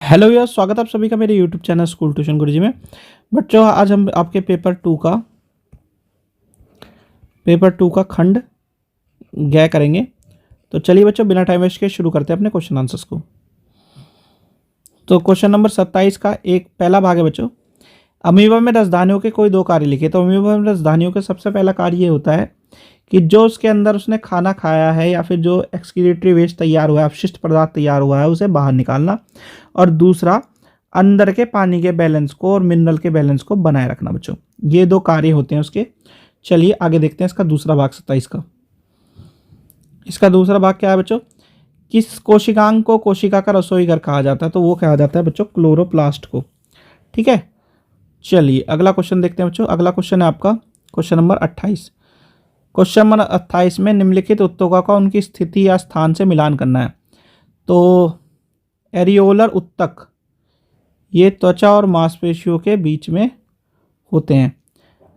Hello यार, स्वागत है आप सभी का मेरे यूट्यूब चैनल स्कूल ट्यूशन गुरुजी में। बच्चों, आज हम आपके पेपर 2 का खंड गय करेंगे। तो चलिए बच्चों, बिना टाइम वेस्ट के शुरू करते हैं अपने क्वेश्चन आंसर्स को। तो क्वेश्चन नंबर 27 का एक पहला भाग है बच्चों, अमीबा में रसधानियों के कोई दो कार्य लिखे। तो अमीबा में रसधानियों का सबसे पहला कार्य ये होता है कि जो उसके अंदर उसने खाना खाया है या फिर जो एक्सक्रीटरी वेस्ट तैयार हुआ है, अपशिष्ट पदार्थ तैयार हुआ है, उसे बाहर निकालना। और दूसरा, अंदर के पानी के बैलेंस को और मिनरल के बैलेंस को बनाए रखना। बच्चों, ये दो कार्य होते हैं उसके। चलिए आगे देखते हैं इसका दूसरा भाग 27 का। इसका दूसरा भाग क्या है बच्चों, किस कोशिकांग को कोशिका का रसोई घर कहा जाता है। तो वो कहा जाता है बच्चों क्लोरोप्लास्ट को। ठीक है, चलिए अगला क्वेश्चन देखते हैं बच्चों। अगला क्वेश्चन है आपका क्वेश्चन नंबर 28। क्वेश्चन नंबर 28 में निम्नलिखित उत्तकों का उनकी स्थिति या स्थान से मिलान करना है। तो एरियोलर उत्तक ये त्वचा और मांसपेशियों के बीच में होते हैं।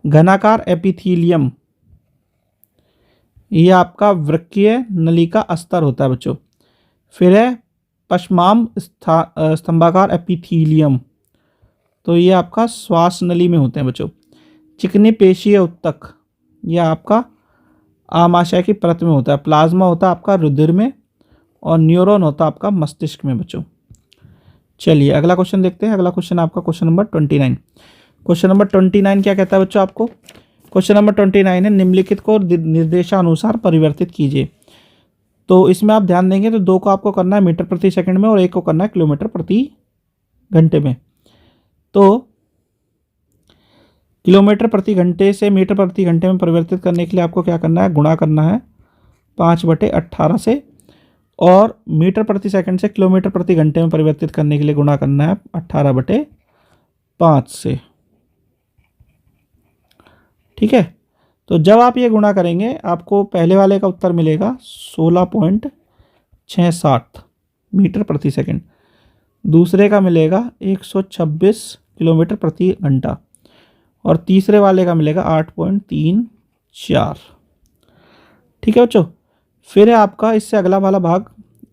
घनाकार एपिथीलियम ये आपका वृक्कीय नली का अस्तर होता है बच्चों। फिर है पश्माम स्तंभाकार एपिथीलियम, तो ये आपका श्वास नली में होते हैं बच्चों। चिकनी पेशीय उत्तक ये आपका आमाशय की परत में होता है। प्लाज्मा होता है आपका रुधिर में और न्यूरॉन होता है आपका मस्तिष्क में बच्चों। चलिए अगला क्वेश्चन देखते हैं। अगला क्वेश्चन आपका क्वेश्चन नंबर 29। क्वेश्चन नंबर 29 क्या कहता है बच्चों आपको। क्वेश्चन नंबर 29 है निम्नलिखित को निर्देशानुसार परिवर्तित कीजिए। तो इसमें आप ध्यान देंगे तो दो को आपको करना है मीटर प्रति सेकंड में और एक को करना है किलोमीटर प्रति घंटे में। तो किलोमीटर प्रति घंटे से मीटर प्रति घंटे में परिवर्तित करने के लिए आपको क्या करना है, गुणा करना है 5/18 से, और मीटर प्रति सेकंड से किलोमीटर प्रति घंटे में परिवर्तित करने के लिए गुणा करना है 18/5 से। ठीक है, तो जब आप ये गुणा करेंगे आपको पहले वाले का उत्तर मिलेगा 16.67 मीटर प्रति सेकंड, दूसरे का मिलेगा 126 किलोमीटर प्रति घंटा, और तीसरे वाले का मिलेगा 8.34। ठीक है बच्चों, फिर है आपका इससे अगला वाला भाग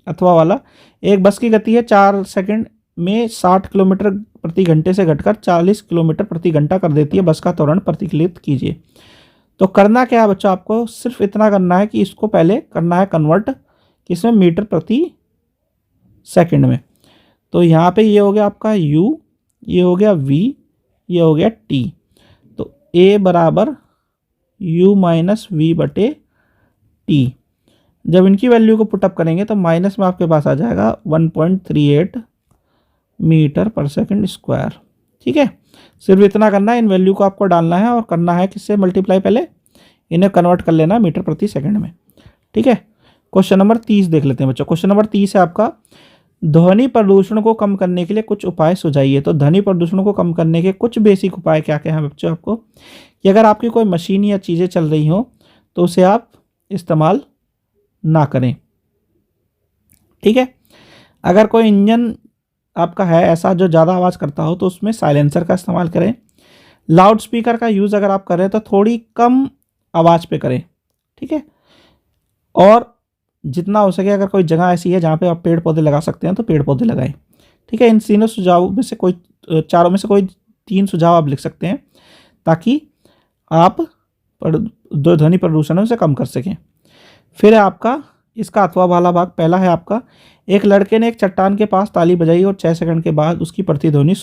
अथवा वाला, एक बस की गति है 4 सेकंड में 60 किलोमीटर प्रति घंटे से घटकर 40 किलोमीटर प्रति घंटा कर देती है। बस का त्वरण प्रतिक्रिया कीजिए। तो करना क्या है बच्चों, आपको सिर्फ इतना करना है कि इसको पहले करना है कन्वर्ट किसमें, मीटर प्रति सेकंड में। तो यहाँ पे ये हो गया आपका u, ये हो गया v, ये हो गया t। तो a बराबर u माइनस वी बटे टी। जब इनकी वैल्यू को पुटअप करेंगे तो माइनस में आपके पास आ जाएगा 1.38 मीटर पर सेकंड स्क्वायर। ठीक है, सिर्फ इतना करना है, इन वैल्यू को आपको डालना है और करना है किससे मल्टीप्लाई, पहले इन्हें कन्वर्ट कर लेना मीटर प्रति सेकंड में। ठीक है, क्वेश्चन नंबर 30 देख लेते हैं बच्चों। क्वेश्चन नंबर 30 है आपका, ध्वनि प्रदूषण को कम करने के लिए कुछ उपाय सुझाइए। तो ध्वनि प्रदूषण को कम करने के कुछ बेसिक उपाय क्या क्या हैं बच्चों आपको, कि अगर आपकी कोई मशीन या चीज़ें चल रही हो तो उसे आप इस्तेमाल ना करें। ठीक है, अगर कोई इंजन आपका है ऐसा जो ज़्यादा आवाज़ करता हो तो उसमें साइलेंसर का इस्तेमाल करें। लाउड स्पीकर का यूज़ अगर आप करें तो थोड़ी कम आवाज़ पे करें। ठीक है, और जितना हो सके अगर कोई जगह ऐसी है जहाँ पे आप पेड़ पौधे लगा सकते हैं तो पेड़ पौधे लगाएं। ठीक है, इन तीनों सुझावों में से कोई, चारों में से कोई 3 सुझाव आप लिख सकते हैं ताकि आप जो ध्वनि प्रदूषण है उसे कम कर सकें। फिर है आपका इसका अथवा वाला भाग। पहला है आपका, एक लड़के ने एक चट्टान के पास ताली बजाई और 6 सेकंड के बाद उसकी प्रतिध्वनि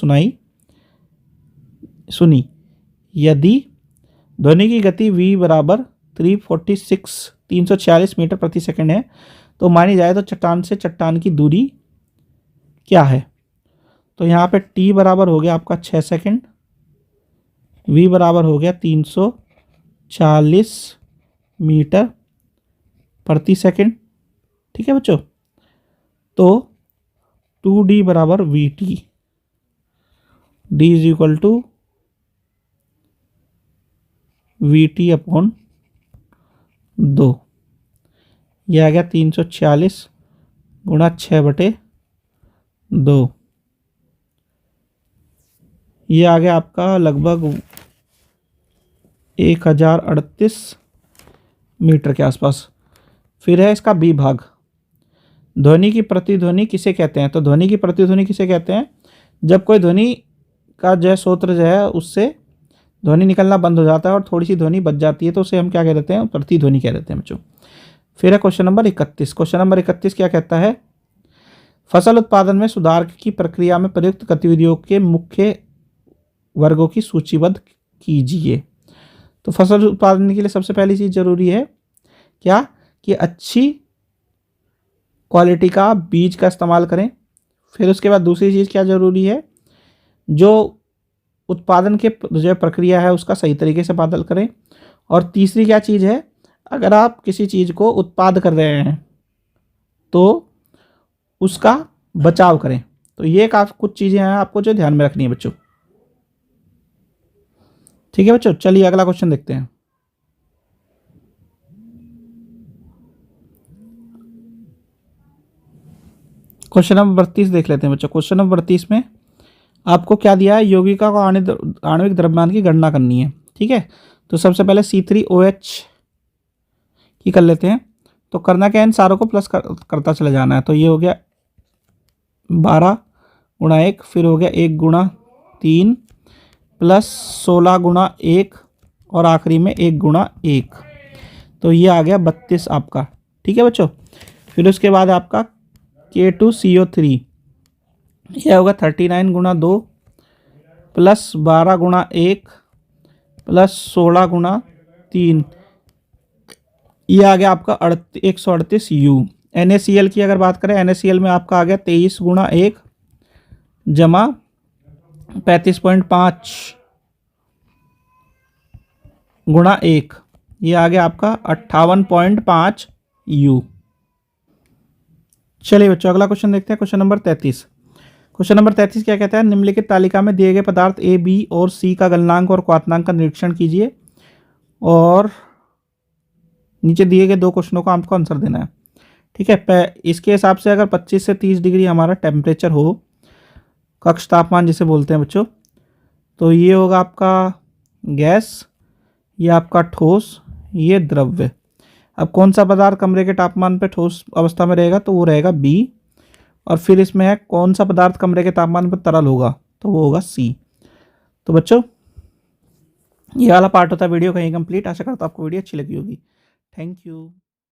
सुनी। यदि ध्वनि की गति v बराबर 346 मीटर प्रति सेकंड है तो मानी जाए तो चट्टान से चट्टान की दूरी क्या है। तो यहाँ पे t बराबर हो गया आपका 6 सेकंड, v बराबर हो गया 340 मीटर प्रति सेकंड। ठीक है बच्चों, तो 2d बराबर vt, d is equal to vt upon 2। यह आ गया 340 गुणा 6/2। ये आ गया आपका लगभग 1038 मीटर के आसपास। फिर है इसका बी भाग। ध्वनि की प्रतिध्वनि किसे कहते हैं? तो ध्वनि की प्रतिध्वनि किसे कहते हैं? जब कोई ध्वनि का जो है स्रोत जो है उससे ध्वनि निकलना बंद हो जाता है और थोड़ी सी ध्वनि बच जाती है, तो उसे हम क्या कह देते हैं? प्रतिध्वनि कह देते हैं बच्चों। फिर है क्वेश्चन नंबर 31। क्वेश्चन नंबर 31 क्या कहता है? फसल उत्पादन में सुधार की प्रक्रिया में प्रयुक्त गतिविधियों के मुख्य वर्गों की सूचीबद्ध कीजिए। तो फसल उत्पादन के लिए सबसे पहली चीज जरूरी है क्या? कि अच्छी क्वालिटी का बीज का इस्तेमाल करें। फिर उसके बाद दूसरी चीज क्या जरूरी है? जो उत्पादन के जो प्रक्रिया है उसका सही तरीके से पालन करें। और तीसरी क्या चीज है? अगर आप किसी चीज को उत्पाद कर रहे हैं तो उसका बचाव करें। तो ये काफी कुछ चीजें हैं आपको जो ध्यान में रखनी है बच्चों। ठीक है बच्चों, चलिए अगला क्वेश्चन देखते हैं। क्वेश्चन नंबर 32 देख लेते हैं बच्चों। क्वेश्चन नंबर 32 में आपको क्या दिया है? यौगिका को आणविक द्रव्यमान की गणना करनी है। ठीक है, तो सबसे पहले C3OH की कर लेते हैं। तो करना क्या है? इन सारों को प्लस करता चला जाना है। तो ये हो गया 12 गुणा 1, फिर हो गया 1 गुणा 3 प्लस 16 गुणा 1 और आखिरी में 1 गुणा 1। तो ये आ गया 32 आपका। ठीक है बच्चों, फिर उसके बाद आपका K2CO3 यह होगा 39 गुणा 2 प्लस 12 गुणा 1 प्लस 16 गुणा 3, ये आ गया आपका 138 U। NaCl की अगर बात करें, NaCl में आपका आ गया 23 गुणा 1 जमा 35.5 गुणा 1, ये आ गया आपका 58.5 U। चलिए बच्चों अगला क्वेश्चन देखते हैं। Question number 33। क्वेश्चन नंबर 33 क्या कहता है? निम्नलिखित तालिका में दिए गए पदार्थ A, B और C का गलनांक और क्वथनांक का निरीक्षण कीजिए और नीचे दिए गए 2 क्वेश्चनों का आपको आंसर देना है। ठीक है, इसके हिसाब से अगर 25 से 30 डिग्री हमारा टेम्परेचर हो, कक्ष तापमान जिसे बोलते हैं बच्चों, तो ये होगा आपका गैस, ये आपका ठोस, ये द्रव्य। अब कौन सा पदार्थ कमरे के तापमान पे ठोस अवस्था में रहेगा? तो वो रहेगा B। और फिर इसमें है कौन सा पदार्थ कमरे के तापमान पर तरल होगा? तो वो होगा C। तो बच्चों ये वाला पार्ट होता है वीडियो का यहीं कंप्लीट। आशा करता हूँ आपको वीडियो अच्छी लगी होगी। Thank you.